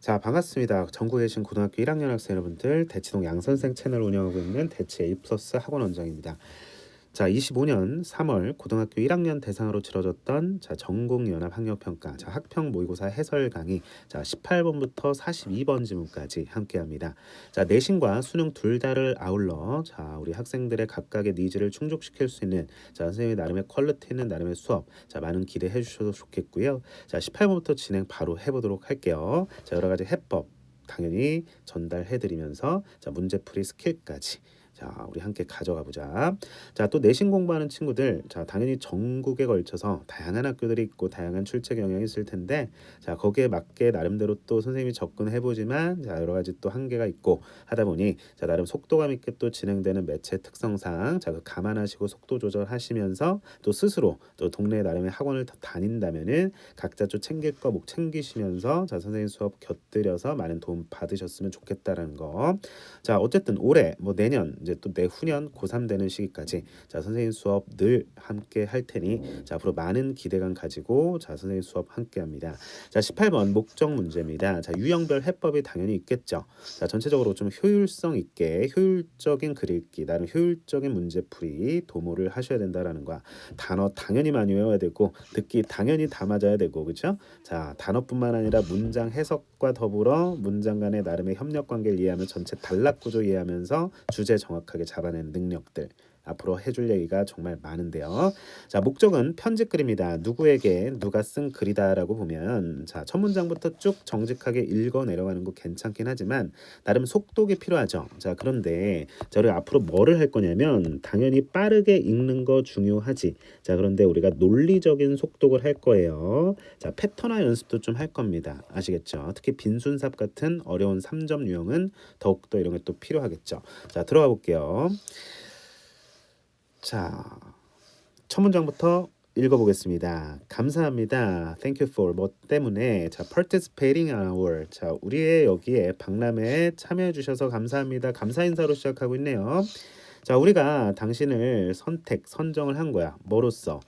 자, 반갑습니다. 전국에 계신 고등학교 1학년 학생 여러분들, 대치동 양선생 채널 운영하고 있는 대치 A 플러스 학원 원장입니다. 자, 25년 3월 고등학교 1학년 대상으로 치러졌던 전국연합 학력평가 학평 모의고사 해설 강의 18번부터 42번 지문까지 함께합니다. 자, 내신과 수능 둘 다를 아울러 우리 학생들의 각각의 니즈를 충족시킬 수 있는 선생님이 나름의 퀄리티 있는 나름의 수업 많은 기대해 주셔도 좋겠고요. 자, 18번부터 진행 바로 해보도록 할게요. 자, 여러 가지 해법 당연히 전달해 드리면서 문제풀이 스킬까지 우리 함께 가져가 보자. 자, 또 내신 공부하는 친구들, 당연히 전국에 걸쳐서 다양한 학교들이 있고 다양한 출제 경향이 있을 텐데, 거기에 맞게 나름대로 또 선생님이 접근해 보지만, 여러 가지 또 한계가 있고 하다 보니, 나름 속도감 있게 또 진행되는 매체 특성상, 그 감안하시고 속도 조절하시면서 또 스스로 또 동네 나름의 학원을 다닌다면은 각자 좀 챙길 거 목 챙기시면서 선생님 수업 곁들여서 많은 도움 받으셨으면 좋겠다라는 거. 자, 어쨌든 올해 내년 이제 또 내후년 고3 되는 시기까지 선생님 수업 늘 함께 할 테니 앞으로 많은 기대감 가지고 선생님 수업 함께 합니다. 자, 18번 목적 문제입니다. 자, 유형별 해법이 당연히 있겠죠. 자, 전체적으로 좀 효율성 있게 효율적인 글 읽기, 나름 효율적인 문제풀이 도모를 하셔야 된다라는 거야. 단어 당연히 많이 외워야 되고 듣기 당연히 다 맞아야 되고, 그렇죠? 자, 단어뿐만 아니라 문장 해석과 더불어 문장 간의 나름의 협력 관계를 이해하며 전체 단락 구조 이해하면서 주제 정확하게 잡아내는 능력들 앞으로 해줄 얘기가 정말 많은데요. 자, 목적은 편집 글입니다. 누구에게 누가 쓴 글이다라고 보면 첫 문장부터 쭉 정직하게 읽어 내려가는 거 괜찮긴 하지만 나름 속독이 필요하죠. 자, 그런데 저를 앞으로 뭐를 할 거냐면 당연히 빠르게 읽는 거 중요하지. 자, 그런데 우리가 논리적인 속독을 할 거예요. 자, 패턴화 연습도 좀 할 겁니다. 아시겠죠? 특히 빈순삽 같은 어려운 3점 유형은 더욱더 이런 게 또 필요하겠죠. 자, 들어가 볼게요. 자, 첫 문장부터 읽어보겠습니다. 감사합니다. Thank you for 뭐 때문에 participating in our 우리의 여기에 박람회에 참여해 주셔서 감사합니다. 감사 인사로 시작하고 있네요. 자, 우리가 당신을 선정을 한 거야. 뭐로써?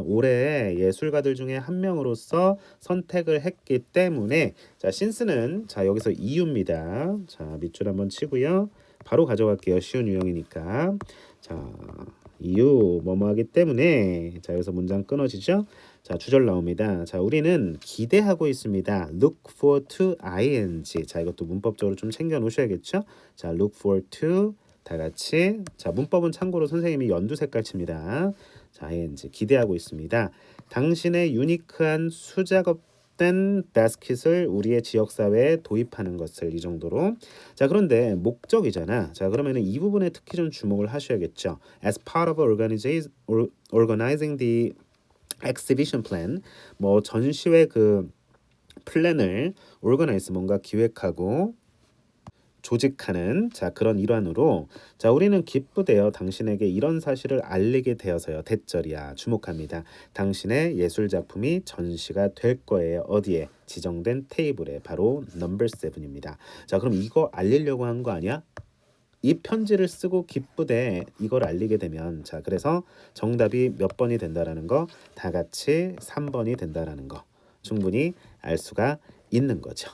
올해 예술가들 중에 한 명으로서 선택을 했기 때문에 since는 여기서 이유입니다. 자, 밑줄 한번 치고요. 바로 가져갈게요. 쉬운 유형이니까. 자, 이유 뭐뭐하기 때문에 여기서 문장 끊어지죠. 자, 주절 나옵니다. 자, 우리는 기대하고 있습니다. Look forward to ing. 자, 이것도 문법적으로 좀 챙겨 놓으셔야겠죠. 자, look forward to 다 같이. 자, 문법은 참고로 선생님이 연두 색깔 칩니다. 자, ing 기대하고 있습니다. 당신의 유니크한 수작업된 바스킷을 우리의 지역 사회에 도입하는 것을 이 정도로. 자, 그런데 목적이잖아. 자, 그러면은 이 부분에 특히 좀 주목을 하셔야겠죠. As part of organizing the exhibition plan, 뭐 전시회 그 플랜을 organize 뭔가 기획하고 조직하는 그런 일환으로 우리는 기쁘대요. 당신에게 이런 사실을 알리게 되어서요. 대절이야. 주목합니다. 당신의 예술 작품이 전시가 될 거예요. 어디에? 지정된 테이블에. 바로 넘버 7입니다. 자, 그럼 이거 알리려고 한 거 아니야? 이 편지를 쓰고 기쁘대 이걸 알리게 되면 그래서 정답이 몇 번이 된다라는 거 다 같이 3번이 된다라는 거 충분히 알 수가 있는 거죠.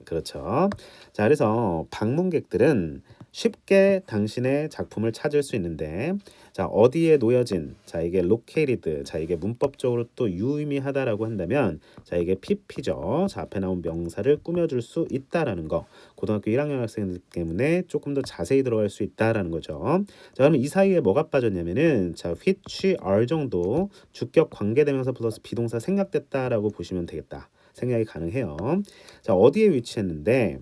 그렇죠. 자, 그래서 방문객들은 쉽게 당신의 작품을 찾을 수 있는데 어디에 놓여진 이게 located 이게 문법적으로 또 유의미하다라고 한다면 이게 PP죠. 앞에 나온 명사를 꾸며줄 수 있다라는 거. 고등학교 1학년 학생들 때문에 조금 더 자세히 들어갈 수 있다라는 거죠. 자, 그럼 이 사이에 뭐가 빠졌냐면은 which are 정도 주격 관계대명사 플러스 비동사 생략됐다라고 보시면 되겠다. 생략이 가능해요. 자, 어디에 위치했는데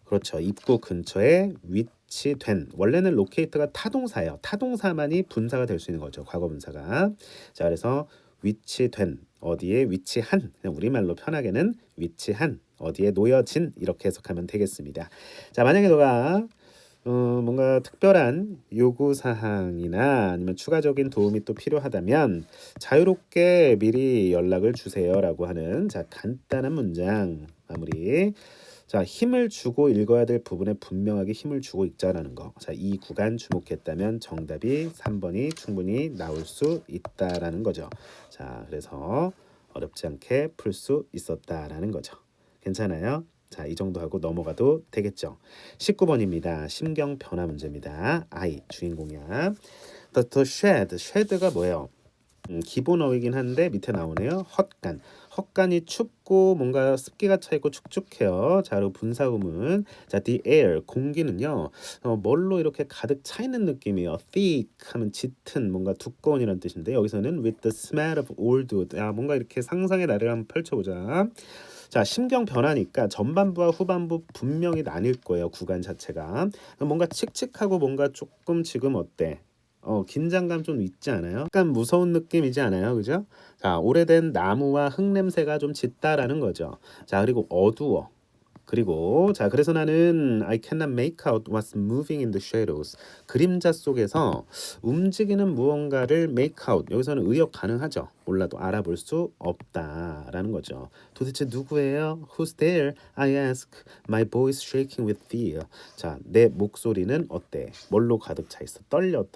그렇죠. 입구 근처에 위치된. 원래는 locate가 타동사예요. 타동사만이 분사가 될 수 있는 거죠. 과거 분사가. 자, 그래서 위치된 어디에 위치한 그냥 우리말로 편하게는 위치한 어디에 놓여진 이렇게 해석하면 되겠습니다. 자, 만약에 너가 뭔가 특별한 요구사항이나 아니면 추가적인 도움이 또 필요하다면 자유롭게 미리 연락을 주세요라고 하는 간단한 문장 마무리. 자, 힘을 주고 읽어야 될 부분에 분명하게 힘을 주고 읽자라는 거. 자, 이 구간 주목했다면 정답이 3번이 충분히 나올 수 있다라는 거죠. 자, 그래서 어렵지 않게 풀 수 있었다라는 거죠. 괜찮아요? 자, 이 정도 하고 넘어가도 되겠죠. 19번입니다. 심경 변화 문제입니다. I 주인공이야. The shed, shed가 뭐예요? 기본 어이긴 한데 밑에 나오네요. 헛간. 헛간이 춥고 뭔가 습기가 차 있고 축축해요. 자, 그리고 분사구문. 자, the air 공기는요. 뭘로 이렇게 가득 차 있는 느낌이에요. thick 하면 짙은 뭔가 두꺼운이라는 뜻인데 여기서는 with the smell of old wood. 야, 뭔가 이렇게 상상의 나래를 한번 펼쳐보자. 자, 심경 변화니까 전반부와 후반부 분명히 나뉠 거예요. 구간 자체가. 뭔가 칙칙하고 뭔가 조금 지금 어때? 긴장감 좀 있지 않아요? 약간 무서운 느낌이지 않아요? 그죠? 자, 오래된 나무와 흙 냄새가 좀 짙다라는 거죠. 자, 그리고 어두워. 그리고 자, 그래서 나는 I cannot make out what's moving in the shadows. 그림자 속에서 움직이는 무언가를 make out. 여기서는 의역 가능하죠. 몰라도 알아볼 수 없다라는 거죠. 도대체 누구예요? Who's there? I ask. My voice shaking with fear. 자, 내 목소리는 어때? 뭘로 가득 차 있어? 떨려.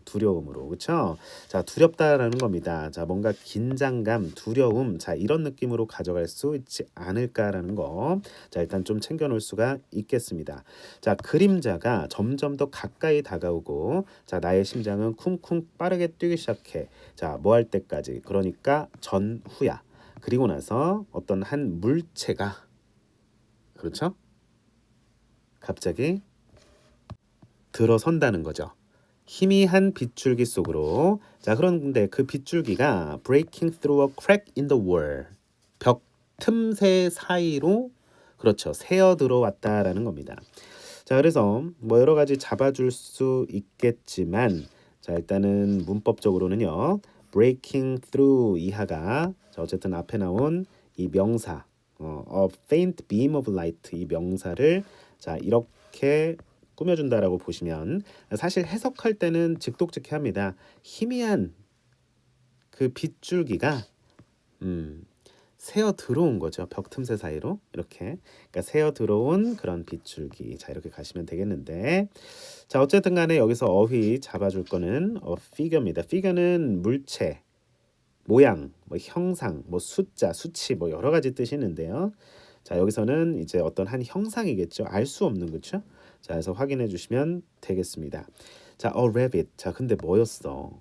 두려움으로. 그렇죠? 자, 두렵다라는 겁니다. 자, 뭔가 긴장감, 두려움. 자, 이런 느낌으로 가져갈 수 있지 않을까라는 거. 자, 일단 좀 챙겨 놓을 수가 있겠습니다. 자, 그림자가 점점 더 가까이 다가오고 자, 나의 심장은 쿵쿵 빠르게 뛰기 시작해. 자, 뭐 할 때까지? 그러니까 전후야. 그리고 나서 어떤 한 물체가 그렇죠? 갑자기 들어선다는 거죠. 희미한 빗줄기 속으로. 자, 그런데 그 빗줄기가 breaking through a crack in the wall. 벽 틈새 사이로 그렇죠. 새어 들어왔다라는 겁니다. 자, 그래서 뭐 여러 가지 잡아줄 수 있겠지만 자, 일단은 문법적으로는요. breaking through 이하가 자, 어쨌든 앞에 나온 이 명사 a faint beam of light 이 명사를 자, 이렇게 꾸며준다라고 보시면 사실 해석할 때는 즉독즉해합니다. 희미한 그 빗줄기가 새어 들어온 거죠. 벽 틈새 사이로 이렇게. 그러니까 새어 들어온 그런 빗줄기. 자, 이렇게 가시면 되겠는데. 자, 어쨌든 간에 여기서 어휘 잡아줄 거는 figure입니다. figure는 물체, 모양, 뭐 형상, 뭐 숫자, 수치 뭐 여러 가지 뜻이 있는데요. 자, 여기서는 이제 어떤 한 형상이겠죠. 알 수 없는 거죠. 자, 그래서 확인해 주시면 되겠습니다. 자, rabbit. 자, 근데 뭐였어?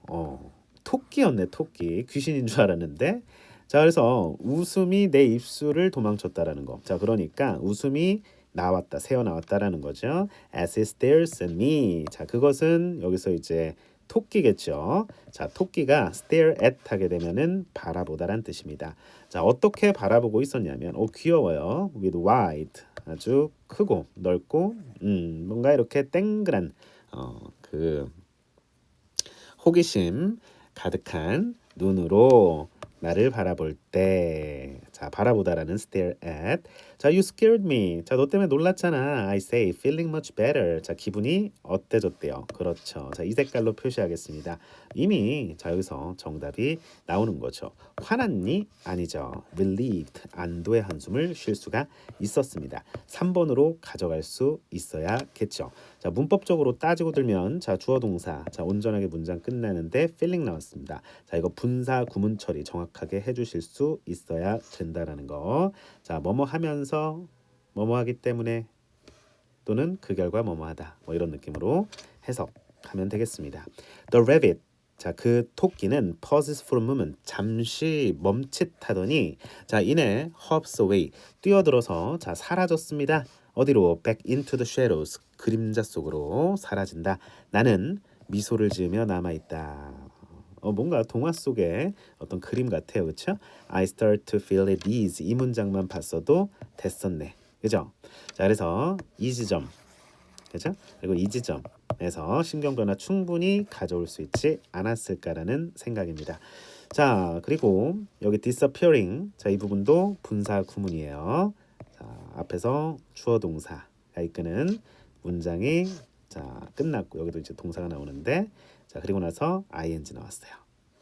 토끼였네, 토끼. 귀신인 줄 알았는데. 자, 그래서 웃음이 내 입술을 도망쳤다라는 거. 자, 그러니까 웃음이 나왔다, 새어 나왔다라는 거죠. As it stares at me. 자, 그것은 여기서 이제 토끼겠죠. 자, 토끼가 stare at 하게 되면은 바라보다란 뜻입니다. 자, 어떻게 바라보고 있었냐면, 귀여워요. with wide 아주 크고 넓고, 뭔가 이렇게 땡그란 그 호기심 가득한 눈으로 나를 바라볼 때, 자, 바라보다라는 stare at. 자, you scared me. 자, 너 때문에 놀랐잖아. I say, feeling much better. 자, 기분이 어때졌대요. 그렇죠. 자, 이 색깔로 표시하겠습니다. 이미 자, 여기서 정답이 나오는 거죠. 화났니? 아니죠. relieved. 안도의 한숨을 쉴 수가 있었습니다. 3번으로 가져갈 수 있어야겠죠. 자, 문법적으로 따지고 들면 자, 주어 동사. 자, 온전하게 문장 끝나는데 feeling 나왔습니다. 자, 이거 분사 구문 처리 정확하게 해 주실 수 있어야 된다라는 거. 자, 뭐뭐 하면서 뭐뭐 하기 때문에 또는 그 결과 뭐뭐 하다. 뭐 이런 느낌으로 해석하면 되겠습니다. The rabbit. 자, 그 토끼는 pauses for a moment. 잠시 멈칫하더니 자, 이내 hops away. 뛰어들어서 자, 사라졌습니다. 어디로? back into the shadows. 그림자 속으로 사라진다. 나는 미소를 지으며 남아 있다. 뭔가 동화 속의 어떤 그림 같아요. 그렇죠? I start to feel at ease. 이 문장만 봤어도 됐었네. 그죠? 자, 그래서 이 지점. 그죠? 그리고 이 지점에서 신경 변화 충분히 가져올 수 있지 않았을까라는 생각입니다. 자, 그리고 여기 disappearing. 자, 이 부분도 분사 구문이에요. 자, 앞에서 주어 동사가 이끄는 문장이 자, 끝났고 여기도 이제 동사가 나오는데 자, 그리고 나서 ing 나왔어요.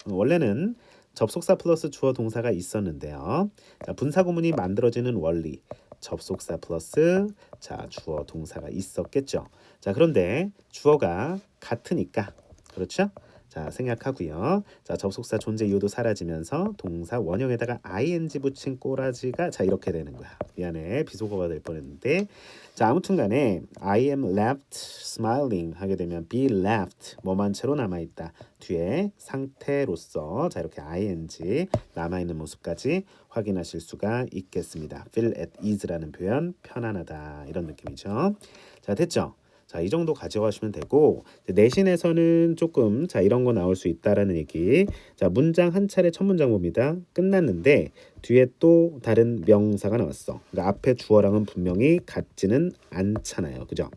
원래는 접속사 플러스 주어 동사가 있었는데요. 자, 분사 구문이 만들어지는 원리. 접속사 플러스 자, 주어 동사가 있었겠죠. 자, 그런데 주어가 같으니까 그렇죠? 자, 생략하고요. 자, 접속사 존재 이유도 사라지면서 동사 원형에다가 ing 붙인 꼬라지가 자 이렇게 되는 거야. 미안해. 비속어가 될 뻔했는데. 자, 아무튼간에 I am left smiling 하게 되면 be left 뭐만 채로 남아 있다. 뒤에 상태로서 자 이렇게 ing 남아 있는 모습까지 확인하실 수가 있겠습니다. feel at ease라는 표현 편안하다 이런 느낌이죠. 자, 됐죠? 자, 이 정도 가져가시면 되고 내신에서는 조금 자 이런 거 나올 수 있다라는 얘기. 자, 문장 한 차례 첫 문장 봅니다. 끝났는데 뒤에 또 다른 명사가 나왔어. 그러니까 앞에 주어랑은 분명히 같지는 않잖아요. 그죠?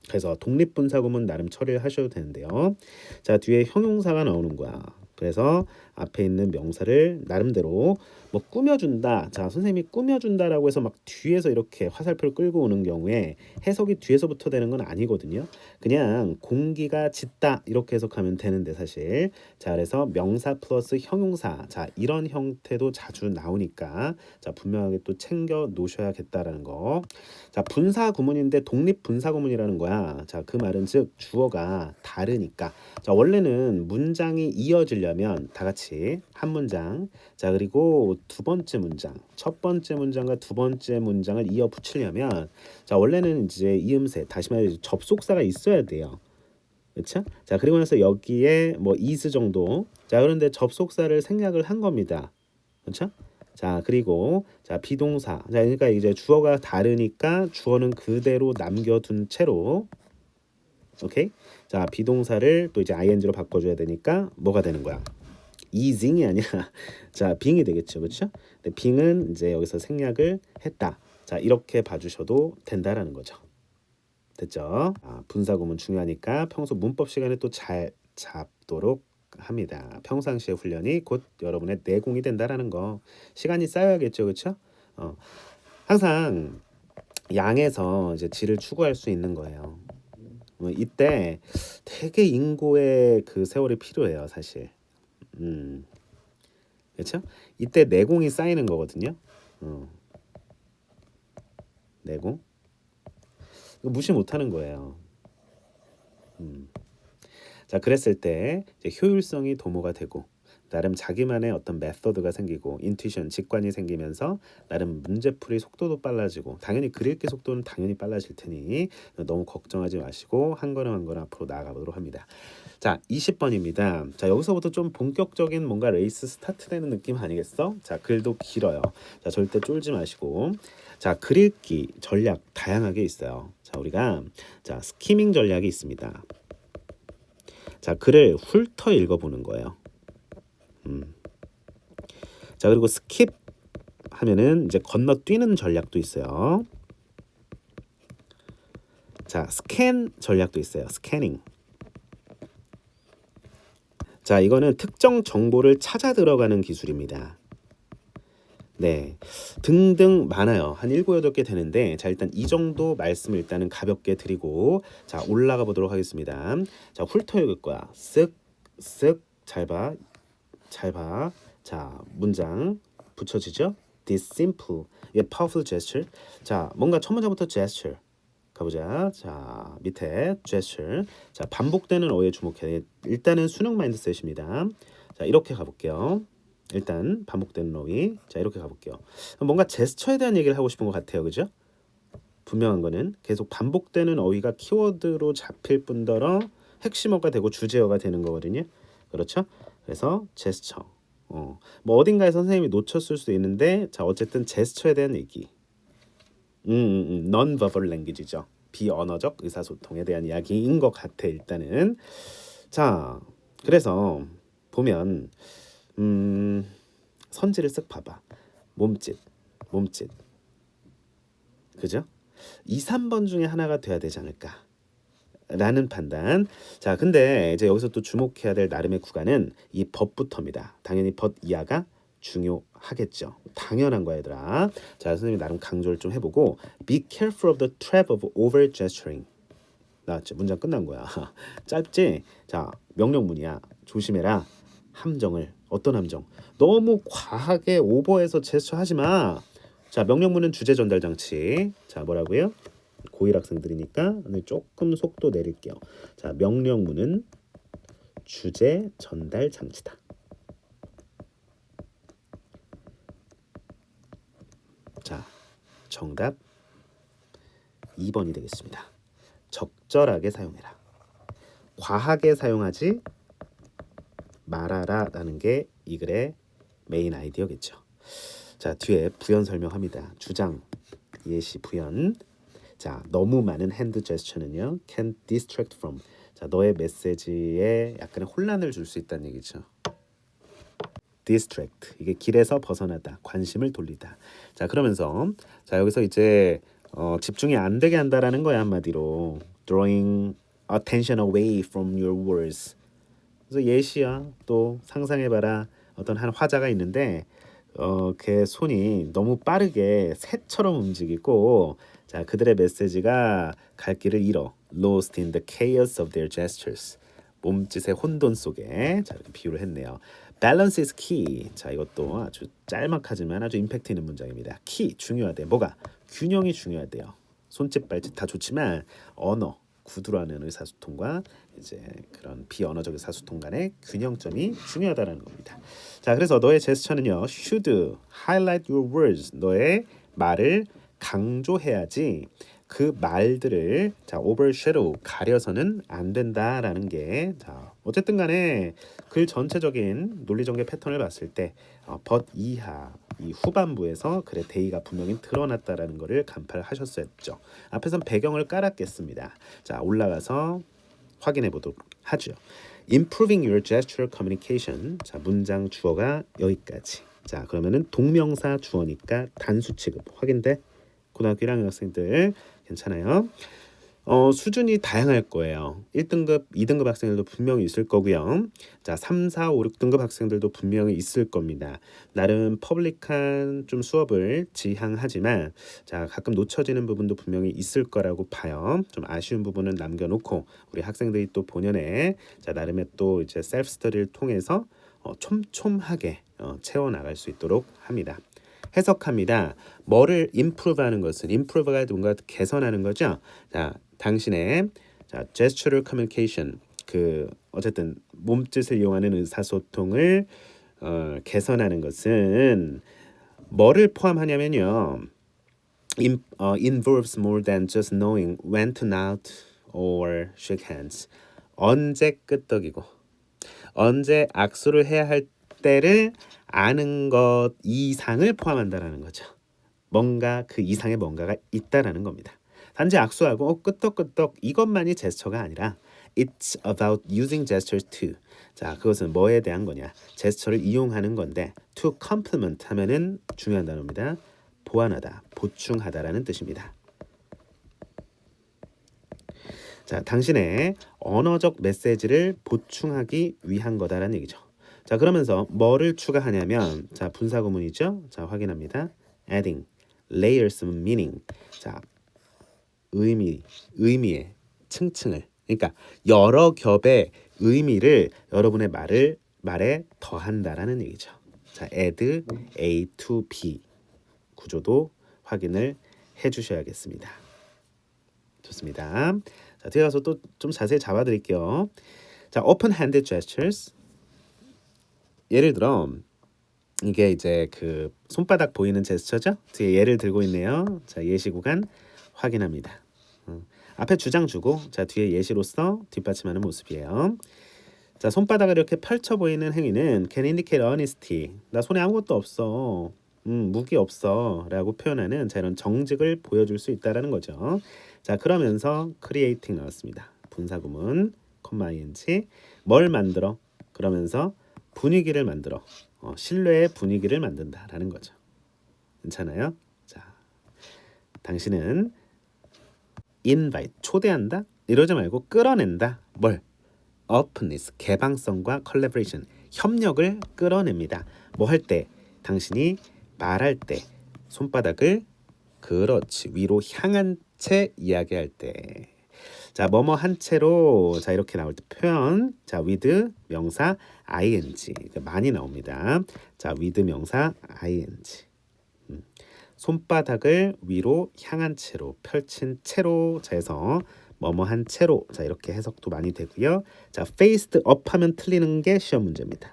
그래서 독립분사구문 나름 처리를 하셔도 되는데요. 자, 뒤에 형용사가 나오는 거야. 그래서 앞에 있는 명사를 나름대로 뭐 꾸며준다. 자, 선생님이 꾸며준다라고 해서 막 뒤에서 이렇게 화살표를 끌고 오는 경우에 해석이 뒤에서부터 되는 건 아니거든요. 그냥 공기가 짙다 이렇게 해석하면 되는데 사실 자, 그래서 명사 플러스 형용사 자 이런 형태도 자주 나오니까 자 분명하게 또 챙겨 놓으셔야겠다라는 거. 자, 분사 구문인데 독립 분사 구문이라는 거야. 자, 그 말은 즉 주어가 다르니까. 자, 원래는 문장이 이어지려면 다 같이 한 문장. 자, 그리고 두 번째 문장. 첫 번째 문장과 두 번째 문장을 이어 붙이려면 자, 원래는 이제 이음새, 다시 말해 접속사가 있어야 돼요. 그렇죠? 자, 그리고 나서 여기에 뭐 is 정도. 자, 그런데 접속사를 생략을 한 겁니다. 그렇죠? 자, 그리고 자, 비동사. 자, 그러니까 이제 주어가 다르니까 주어는 그대로 남겨둔 채로 오케이? 자, 비동사를 또 이제 ing로 바꿔 줘야 되니까 뭐가 되는 거야? ising이 아니라 자, being이 되겠죠. 그렇죠? 근데 being은 이제 여기서 생략을 했다. 자, 이렇게 봐 주셔도 된다라는 거죠. 됐죠? 아, 분사구문 중요하니까 평소 문법 시간에 또 잘 잡도록 합니다. 평상시의 훈련이 곧 여러분의 내공이 된다라는 거. 시간이 쌓여야겠죠, 그렇죠? 항상 양에서 이제 질을 추구할 수 있는 거예요. 이때 되게 인고의 그 세월이 필요해요, 사실. 그렇죠? 이때 내공이 쌓이는 거거든요. 내공. 이거 무시 못하는 거예요. 자, 그랬을 때 이제 효율성이 도모가 되고 나름 자기만의 어떤 메서드가 생기고 인투이션, 직관이 생기면서 나름 문제풀이 속도도 빨라지고 당연히 글읽기 속도는 당연히 빨라질 테니 너무 걱정하지 마시고 한 걸음 한 걸음 앞으로 나아가 보도록 합니다. 자, 20번입니다. 자, 여기서부터 좀 본격적인 뭔가 레이스 스타트되는 느낌 아니겠어? 자, 글도 길어요. 자, 절대 쫄지 마시고 자, 글읽기 전략 다양하게 있어요. 자, 우리가 자 스키밍 전략이 있습니다. 자, 글을 훑어 읽어보는 거예요. 자, 그리고 스킵 하면은 이제 건너뛰는 전략도 있어요. 자, 스캔 전략도 있어요. 스캐닝. 자, 이거는 특정 정보를 찾아 들어가는 기술입니다. 네, 등등 많아요. 한 7, 8개 되는데 자, 일단 이 정도 말씀을 일단은 가볍게 드리고 자, 올라가 보도록 하겠습니다. 자, 훑어 읽을 거야. 쓱 잘 봐. 잘 봐. 자, 문장 붙여지죠? This simple, yet powerful gesture. 자, 뭔가 첫 문장부터 gesture 가보자. 자, 밑에 gesture. 자, 반복되는 어휘에 주목해. 일단은 수능 마인드셋입니다. 자, 이렇게 가볼게요. 일단 반복되는 어휘. 자, 이렇게 가볼게요. 뭔가 제스처에 대한 얘기를 하고 싶은 것 같아요. 그죠? 분명한 거는 계속 반복되는 어휘가 키워드로 잡힐 뿐더러 핵심어가 되고 주제어가 되는 거거든요. 그렇죠? 그래서 제스처. 뭐 어딘가에 선생님이 놓쳤을 수도 있는데 자, 어쨌든 제스처에 대한 얘기. non-verbal language죠. 비언어적 의사소통에 대한 이야기인 것 같아 일단은. 자, 그래서 보면 선지를 쓱 봐봐. 몸짓. 그죠? 2, 3번 중에 하나가 돼야 되지 않을까 라는 판단. 자, 근데 이제 여기서 또 주목해야 될 나름의 구간은 이 법부터입니다. 당연히 법 이하가 중요하겠죠. 당연한 거야 얘들아. 자, 선생님이 나름 강조를 좀 해보고 Be careful of the trap of over gesturing. 나왔죠. 문장 끝난 거야. 짧지? 자, 명령문이야. 조심해라. 함정을. 어떤 함정? 너무 과하게 오버해서 제스처 하지 마. 자, 명령문은 주제 전달 장치. 자, 뭐라고요? 고1 학생들이니까 조금 속도 내릴게요. 자, 명령문은 주제 전달 장치다. 자, 정답 2번이 되겠습니다. 적절하게 사용해라. 과하게 사용하지 말아라라는 게 이 글의 메인 아이디어겠죠. 자, 뒤에 부연 설명합니다. 주장, 예시, 부연. 자, 너무 많은 핸드 제스처는요 can distract from. 자, 너의 메시지에 약간의 혼란을 줄 수 있다는 얘기죠. distract, 이게 길에서 벗어나다, 관심을 돌리다. 자, 그러면서 자, 여기서 이제 집중이 안 되게 한다라는 거야, 한마디로. drawing attention away from your words. 그래서 예시야. 또 상상해봐라. 어떤 한 화자가 있는데 걔 손이 너무 빠르게 새처럼 움직이고, 자, 그들의 메시지가 갈 길을 잃어. Lost in the chaos of their gestures. 몸짓의 혼돈 속에. 자, 이렇게 비유를 했네요. Balance is key. 자, 이것도 아주 짤막하지만 아주 임팩트 있는 문장입니다. key, 중요하대. 뭐가? 균형이 중요하대요. 손짓 발짓 다 좋지만 언어, 구두로 하는 의사소통과 이제 그런 비언어적 의사소통 간의 균형점이 중요하다는 겁니다. 자, 그래서 너의 제스처는요, should highlight your words. 너의 말을 강조해야지 그 말들을 자, overshadow, 가려서는 안 된다라는 게, 자, 어쨌든 간에 글 전체적인 논리 전개 패턴을 봤을 때 but 이하 이 후반부에서 글의 대의가 분명히 드러났다라는 것을 간파하셨었죠. 앞에선 배경을 깔았겠습니다. 자, 올라가서 확인해 보도록 하죠. Improving your gestural communication. 자, 문장 주어가 여기까지. 자, 그러면은 동명사 주어니까 단수 취급 확인돼? 고등학교 1학년 학생들 괜찮아요? 수준이 다양할 거예요. 1등급, 2등급 학생들도 분명히 있을 거고요. 자, 3, 4, 5, 6등급 학생들도 분명히 있을 겁니다. 나름 퍼블릭한 좀 수업을 지향하지만 자, 가끔 놓쳐지는 부분도 분명히 있을 거라고 봐요. 좀 아쉬운 부분은 남겨놓고 우리 학생들이 또 본연의 자, 나름의 또 이제 셀프 스터디를 통해서 촘촘하게 채워나갈 수 있도록 합니다. 해석합니다. 뭐를 improve하는 것은 improve가 뭔가 개선하는 거죠. 자, 당신의 자, gestural communication, 그 어쨌든 몸짓을 이용하는 의사소통을 개선하는 것은 뭐를 포함하냐면요. involves more than just knowing when to nod or shake hands. 언제 끄떡이고 언제 악수를 해야 할 때를 아는 것 이상을 포함한다라는 거죠. 뭔가 그 이상의 뭔가가 있다라는 겁니다. 단지 악수하고 끄떡끄떡 이것만이 제스처가 아니라 It's about using gestures too. 자, 그것은 뭐에 대한 거냐? 제스처를 이용하는 건데 to complement 하면은 중요한 단어입니다. 보완하다, 보충하다라는 뜻입니다. 자, 당신의 언어적 메시지를 보충하기 위한 거다라는 얘기죠. 자, 그러면서 뭐를 추가하냐면 자, 분사 구문이죠. 자, 확인합니다. adding, layers of meaning. 자, 의미의 층층을. 그러니까 여러 겹의 의미를 여러분의 말에 더한다라는 얘기죠. 자, add A to B 구조도 확인을 해 주셔야겠습니다. 좋습니다. 자, 뒤에 가서 또 좀 자세히 잡아 드릴게요. 자, open-handed gestures. 예를 들어 이게 이제 그 손바닥 보이는 제스처죠. 뒤에 예를 들고 있네요. 자, 예시 구간 확인합니다. 앞에 주장 주고 자, 뒤에 예시로서 뒷받침하는 모습이에요. 자, 손바닥을 이렇게 펼쳐 보이는 행위는 can indicate honesty. 나 손에 아무것도 없어. 무기 없어 라고 표현하는 자, 이런 정직을 보여줄 수 있다라는 거죠. 자, 그러면서 creating 나왔습니다. 분사구문 콤마-ing 뭘 만들어? 그러면서 분위기를 만들어. 신뢰의 분위기를 만든다라는 거죠. 괜찮아요? 자, 당신은 invite 초대한다? 이러지 말고 끌어낸다. 뭘? openness 개방성과 collaboration 협력을 끌어냅니다. 뭐 할 때? 당신이 말할 때 손바닥을 그렇지 위로 향한 채 이야기할 때. 자, 뭐뭐 한 채로 자, 이렇게 나올 때 표현 자, with 명사 ing 많이 나옵니다. 자, with 명사 ing 손바닥을 위로 향한 채로 펼친 채로 자, 해서 뭐뭐한 채로. 자, 이렇게 해석도 많이 되고요. 자, faced up 하면 틀리는 게 시험 문제입니다.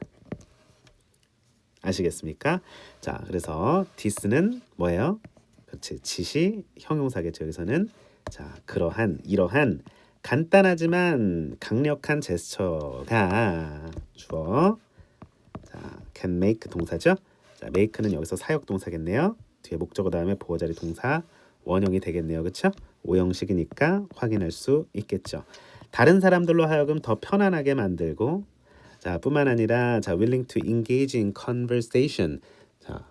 아시겠습니까? 자, 그래서 this는 뭐예요? 그렇지, 지시 형용사겠죠. 여기서는 자, 그러한 이러한 간단하지만 강력한 제스처가 주어. 자, can make 동사죠. 자, make는 여기서 사역 동사겠네요. 뒤에 목적어 다음에 보호 자리 동사 원형이 되겠네요. 그렇죠? 오형식이니까 확인할 수 있겠죠. 다른 사람들로 하여금 더 편안하게 만들고, 자, 뿐만 아니라 자, willing to engage in conversation. 자,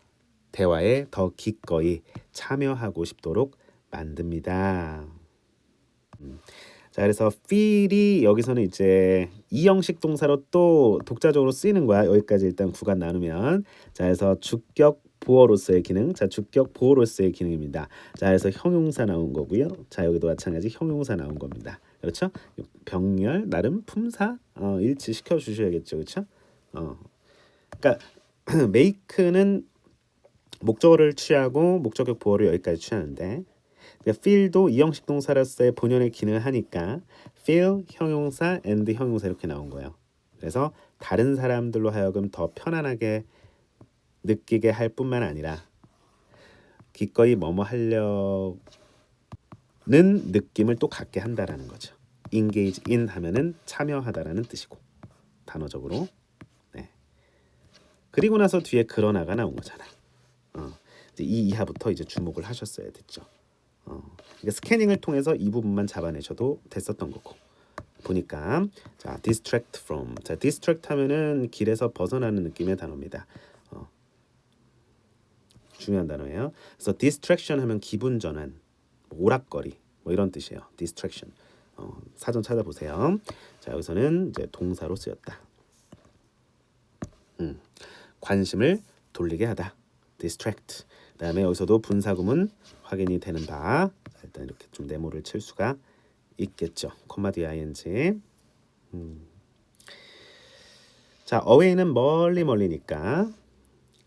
대화에 더 기꺼이 참여하고 싶도록 만듭니다. 자, 그래서 feel이 여기서는 이제 이형식 동사로 또 독자적으로 쓰이는 거야. 여기까지 일단 구간 나누면. 자, 그래서 주격 보어로서의 기능. 자, 주격 보어로서의 기능입니다. 자, 그래서 형용사 나온 거고요. 자, 여기도 마찬가지 형용사 나온 겁니다. 그렇죠? 병렬 나름 품사 일치시켜 주셔야겠죠. 그렇죠? 그러니까 make는 목적어를 취하고 목적격 보어를 여기까지 취하는데, feel도 이형식 동사로서의 본연의 기능을 하니까 feel 형용사 and 형용사 이렇게 나온 거예요. 그래서 다른 사람들로 하여금 더 편안하게 느끼게 할 뿐만 아니라 기꺼이 뭐뭐 하려는 느낌을 또 갖게 한다라는 거죠. engage in 하면은 참여하다라는 뜻이고 단어적으로. 네. 그리고 나서 뒤에 그러나가 나온 거잖아. 이제 이 이하부터 이제 주목을 하셨어야 됐죠. 그러니까 스캐닝을 통해서 이 부분만 잡아내셔도 됐었던 거고. 보니까 자, distract from. 자, distract 하면은 길에서 벗어나는 느낌의 단어입니다. 중요한 단어예요. 그래서 distraction 하면 기분 전환, 오락거리 뭐 이런 뜻이에요. distraction. 사전 찾아보세요. 자, 여기서는 이제 동사로 쓰였다. 관심을 돌리게 하다. distract. 그다음에 여기서도 분사구문 확인이 되는 바. 일단 이렇게 좀 네모를 칠 수가 있겠죠. 콤마 뒤에 ing. 자, away는 멀리니까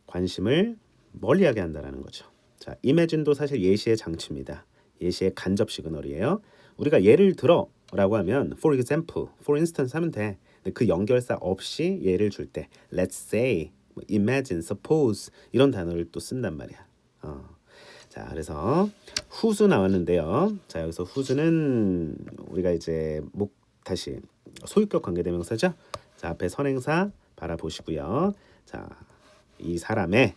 관심을 멀리하게 한다라는 거죠. 자, imagine도 사실 예시의 장치입니다. 예시의 간접 시그널이에요. 우리가 예를 들어라고 하면 for example, for instance 하면 돼. 근데 그 연결사 없이 예를 줄 때 let's say, imagine, suppose 이런 단어를 또 쓴단 말이야. 자, 그래서 whose 나왔는데요. 자, 여기서 whose는 우리가 이제 다시 소유격 관계대명사죠. 자, 앞에 선행사 바라보시고요. 자, 이 사람의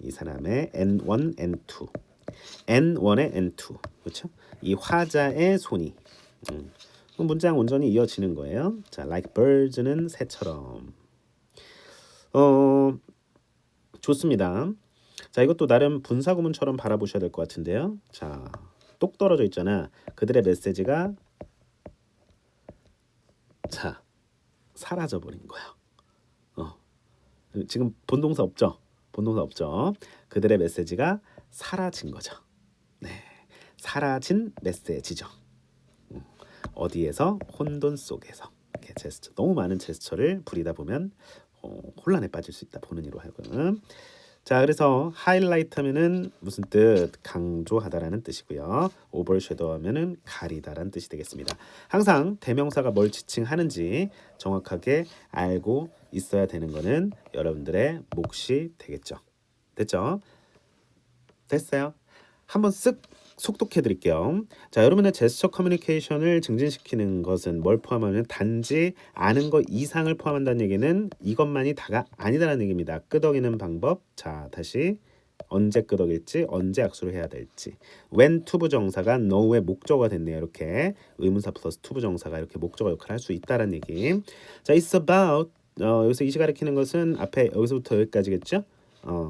N1, N2, N1의 N2, 그렇죠? 이 화자의 손이. 문장 온전히 이어지는 거예요. 자, like birds는 새처럼. 좋습니다. 자, 이것도 나름 분사구문처럼 바라보셔야 될 것 같은데요. 자, 똑 떨어져 있잖아. 그들의 메시지가 자, 사라져 버린 거야. 지금 본동사 없죠? 본동사 없죠? 그들의 메시지가 사라진 거죠. 네, 사라진 메시지죠. 어디에서? 혼돈 속에서. 이렇게 제스처, 너무 많은 제스처를 부리다 보면 혼란에 빠질 수 있다. 보는 이로 하여금. 자, 그래서 하이라이트 하면은 무슨 뜻? 강조하다라는 뜻이고요. 오버섀도우 하면은 가리다라는 뜻이 되겠습니다. 항상 대명사가 뭘 지칭하는지 정확하게 알고 있어야 되는 거는 여러분들의 몫이 되겠죠. 됐죠? 됐어요. 한번 쓱 속독해 드릴게요. 자, 여러분의 제스처 커뮤니케이션을 증진시키는 것은 뭘 포함하면 단지 아는 것 이상을 포함한다는 얘기는 이것만이 다가 아니다라는 얘기입니다. 끄덕이는 방법. 자, 다시 언제 끄덕일지, 언제 악수를 해야 될지. when 투부정사가 know의 목적어가 됐네요. 이렇게 의문사 플러스 투부정사가 이렇게 목적어 역할을 할 수 있다라는 얘기. 자, it's about. 여기서 이시 가리키는 것은 앞에 여기서부터 여기까지겠죠?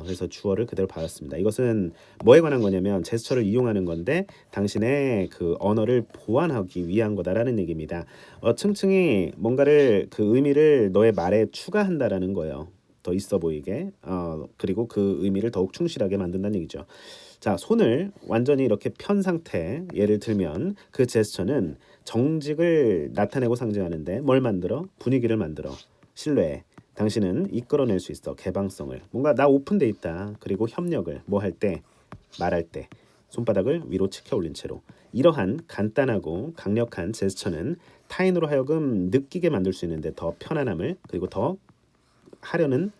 그래서 주어를 그대로 받았습니다. 이것은 뭐에 관한 거냐면 제스처를 이용하는 건데 당신의 그 언어를 보완하기 위한 거다라는 얘기입니다. 층층이 뭔가를 그 의미를 너의 말에 추가한다라는 거예요. 더 있어 보이게. 그리고 그 의미를 더욱 충실하게 만든다는 얘기죠. 자, 손을 완전히 이렇게 편 상태, 예를 들면 그 제스처는 정직을 나타내고 상징하는데 뭘 만들어? 분위기를 만들어. 신뢰. 당신은 이끌어낼 수 있어. 개방성을. 뭔가 나 오픈돼 있다. 그리고 협력을 뭐 할 때, 말할 때 손바닥을 위로 치켜 올린 채로 이러한 간단하고 강력한 제스처는 타인으로 하여금 느끼게 만들 수 있는데 더 편안함을 그리고 더 하려는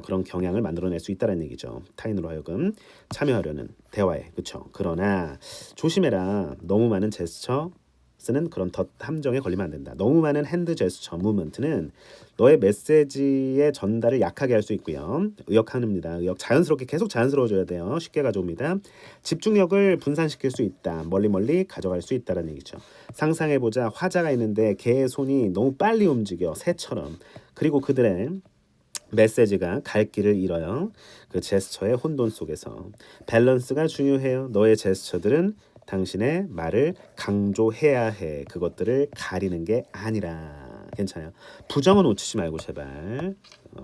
그런 경향을 만들어낼 수 있다는 얘기죠. 타인으로 하여금 참여하려는 대화에 그렇죠. 그러나 조심해라. 너무 많은 제스처 쓰는 그런 덧 함정에 걸리면 안 된다. 너무 많은 핸드 제스처 무브먼트는 너의 메시지의 전달을 약하게 할 수 있고요. 의역합니다. 의역 자연스럽게 계속 자연스러워져야 돼요. 쉽게 가져옵니다. 집중력을 분산시킬 수 있다. 멀리 가져갈 수 있다는 얘기죠. 상상해보자. 화자가 있는데 개의 손이 너무 빨리 움직여 새처럼. 그리고 그들의 메시지가 갈 길을 잃어요. 그 제스처의 혼돈 속에서 밸런스가 중요해요. 너의 제스처들은 당신의 말을 강조해야 해. 그것들을 가리는 게 아니라 괜찮아요. 부정은 놓치지 말고 제발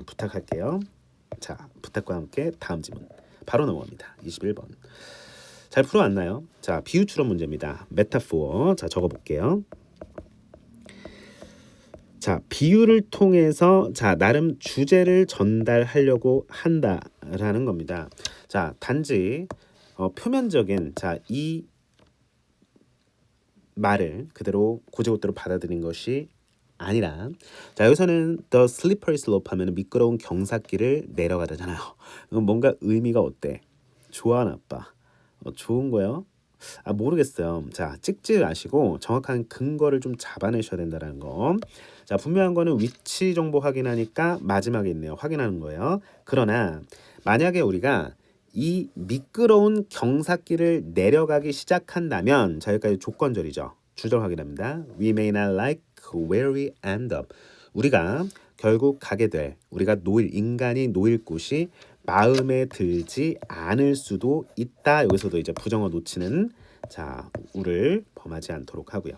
부탁할게요. 자, 부탁과 함께 다음 지문 바로 넘어갑니다. 21번. 잘 풀어왔나요? 자, 비유 추론 문제입니다. 메타포어. 자, 적어볼게요. 자, 비유를 통해서 자, 나름 주제를 전달하려고 한다라는 겁니다. 자, 단지 표면적인 자, 이 말을 그대로 고지고대로 받아들인 것이 아니라 자, 여기서는 the slippery slope 하면 미끄러운 경사길을 내려가다잖아요. 뭔가 의미가 어때? 좋아 나빠? 좋은 거요? 모르겠어요. 자, 찍지 마시고 정확한 근거를 좀 잡아내셔야 된다는 거. 자, 분명한 거는 위치 정보 확인하니까 마지막에 있네요. 확인하는 거예요. 그러나 만약에 우리가 이 미끄러운 경사길을 내려가기 시작한다면 자, 여기까지 조건절이죠. 주절 확인합니다. We may not like where we end up. 우리가 결국 가게 될 우리가 놓일 인간이 놓일 곳이 마음에 들지 않을 수도 있다. 여기서도 이제 부정어 놓치는 자, 우를 범하지 않도록 하고요.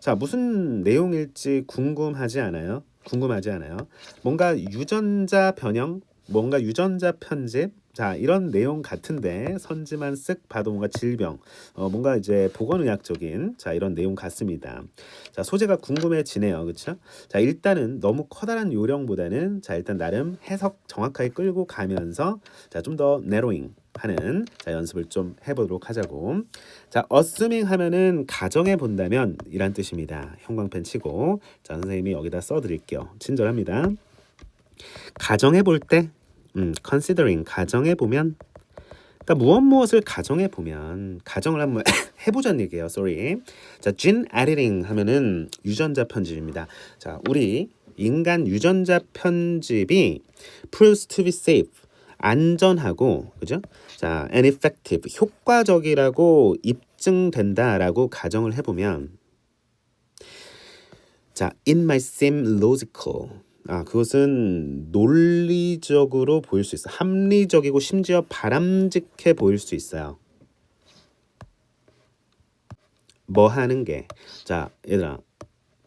자, 무슨 내용일지 궁금하지 않아요? 궁금하지 않아요? 뭔가 유전자 변형, 뭔가 유전자 편집, 자, 이런 내용 같은데 선지만 쓱 봐도 뭔가 질병, 뭔가 이제 보건의학적인 자, 이런 내용 같습니다. 자, 소재가 궁금해지네요. 그렇죠? 자, 일단은 너무 커다란 요령보다는 자, 일단 나름 해석 정확하게 끌고 가면서 자, 좀 더 내로잉 하는 자, 연습을 좀 해보도록 하자고. 자, assuming 하면은 가정해 본다면 이란 뜻입니다. 형광펜 치고 자, 선생님이 여기다 써드릴게요. 친절합니다. 가정해 볼 때, considering 가정해 보면, 그러니까 무엇을 가정해 보면 가정을 한번 해보자는 얘기예요. Sorry. 자, gene editing 하면은 유전자 편집입니다. 자, 우리 인간 유전자 편집이 proves to be safe. 안전하고 그죠? 자, and effective 효과적이라고 입증된다라고 가정을 해보면 자, it might seem logical. 그것은 논리적으로 보일 수 있어. 합리적이고 심지어 바람직해 보일 수 있어요. 뭐 하는 게? 자, 얘들아,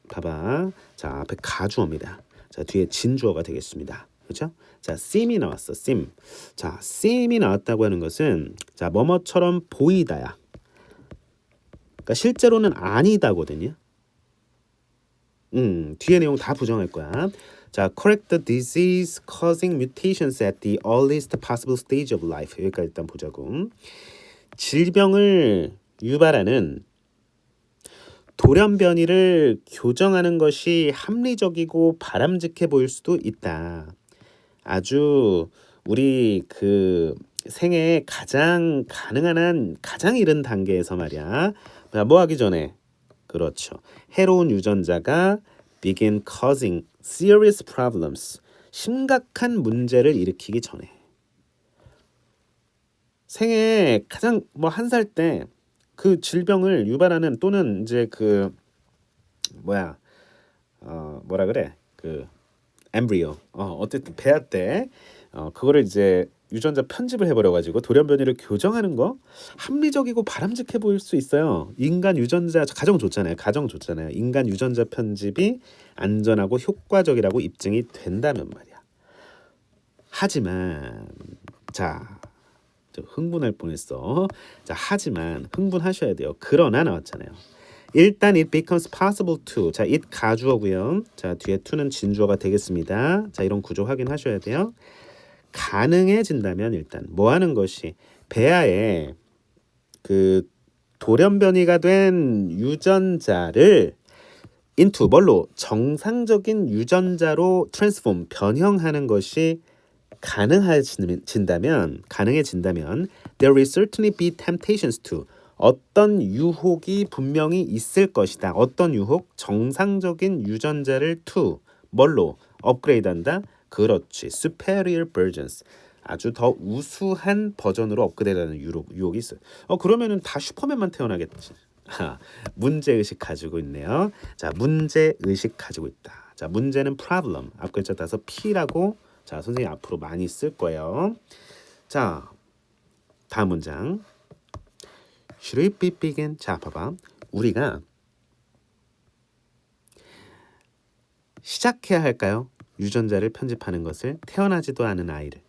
봐봐. 자, 앞에 가주어입니다. 자, 뒤에 진주어가 되겠습니다. 그렇죠? 자, seem이 나왔어. seem. 자, seem이 나왔다고 하는 것은 자, 뭐뭐처럼 보이다야. 그러니까 실제로는 아니다거든요. 뒤에 내용 다 부정할 거야. 자, correct the disease causing mutations at the earliest possible stage of life. 여기까지 일단 보자고. 질병을 유발하는 돌연변이를 교정하는 것이 합리적이고 바람직해 보일 수도 있다. 아주 우리 그 생애에 가장 가능한 한 가장 이른 단계에서 말이야. 뭐 하기 전에 그렇죠. 해로운 유전자가 begin causing serious problems. 심각한 문제를 일으키기 전에. 생애 가장 뭐 한 살 때 그 질병을 유발하는 또는 이제 그 뭐야 뭐라 그래 그 엠브리오 어쨌든 배아 때 그거를 이제 유전자 편집을 해버려가지고 돌연변이를 교정하는 거 합리적이고 바람직해 보일 수 있어요. 인간 유전자 가정 좋잖아요. 인간 유전자 편집이 안전하고 효과적이라고 입증이 된다면 말이야. 하지만 자, 흥분할 뻔했어. 자, 하지만 흥분하셔야 돼요. 그러나 나왔잖아요. 일단 it becomes possible to. 자, it 가주어고요. 자, 뒤에 to는 진주어가 되겠습니다. 자, 이런 구조 확인하셔야 돼요. 가능해진다면 일단 뭐 하는 것이 배아에 그 돌연변이가 된 유전자를 into 뭘로 정상적인 유전자로 트랜스폼 변형하는 것이 가능해진다면 there will certainly be temptations to 어떤 유혹이 분명히 있을 것이다. 어떤 유혹? 정상적인 유전자를 to 뭘로 업그레이드한다? 그렇지. superior versions. 아주 더 우수한 버전으로 업그레이드하는 유혹이 있어요. 그러면은 다 슈퍼맨만 태어나겠지. 문제의식 가지고 있네요. 자, 문제의식 가지고 있다. 자, 문제는 problem. 앞 글자 따서 P라고 자, 선생님 앞으로 많이 쓸 거예요. 자, 다음 문장. Should we be begin? 자, 봐봐. 우리가 시작해야 할까요? 유전자를 편집하는 것을 태어나지도 않은 아이를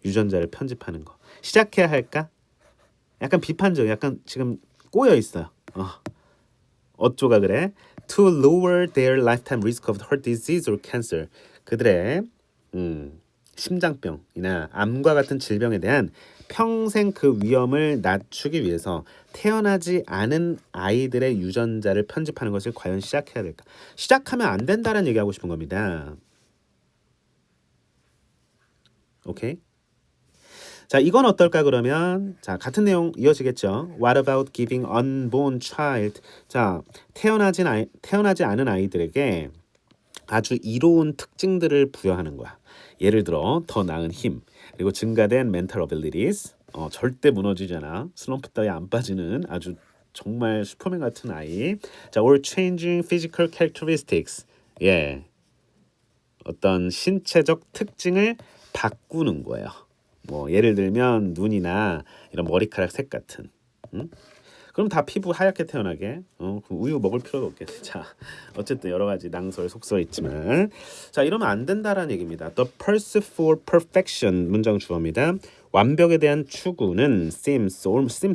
유전자를 편집하는 거 시작해야 할까? 약간 비판적, 약간 지금 꼬여 있어요. 어쩌가 그래? To lower their lifetime risk of heart disease or cancer. 그들의 심장병이나 암과 같은 질병에 대한 평생 그 위험을 낮추기 위해서 태어나지 않은 아이들의 유전자를 편집하는 것을 과연 시작해야 될까? 시작하면 안 된다는 얘기하고 싶은 겁니다. 오케이? 자, 이건 어떨까 그러면 자, 같은 내용 이어지겠죠. What about giving unborn child? 자, 태어나지 않은 아이들에게 아주 이로운 특징들을 부여하는 거야. 예를 들어 더 나은 힘, 그리고 증가된 mental abilities, 절대 무너지지 않아. 슬럼프 따위 안 빠지는 아주 정말 슈퍼맨 같은 아이. 자, or changing physical characteristics. 예, 어떤 신체적 특징을 바꾸는 거예요. 뭐 예를 들면 눈이나 이런 머리카락 색 같은. 그럼 다 피부 하얗게 태어나게. 그럼 우유 먹을 필요도 없겠네. 자, 어쨌든 여러 가지 낭설 속설 있지만, 자, 이러면 안 된다라는 얘기입니다. The pursuit for perfection 문장 주어입니다. 완벽에 대한 추구는 seems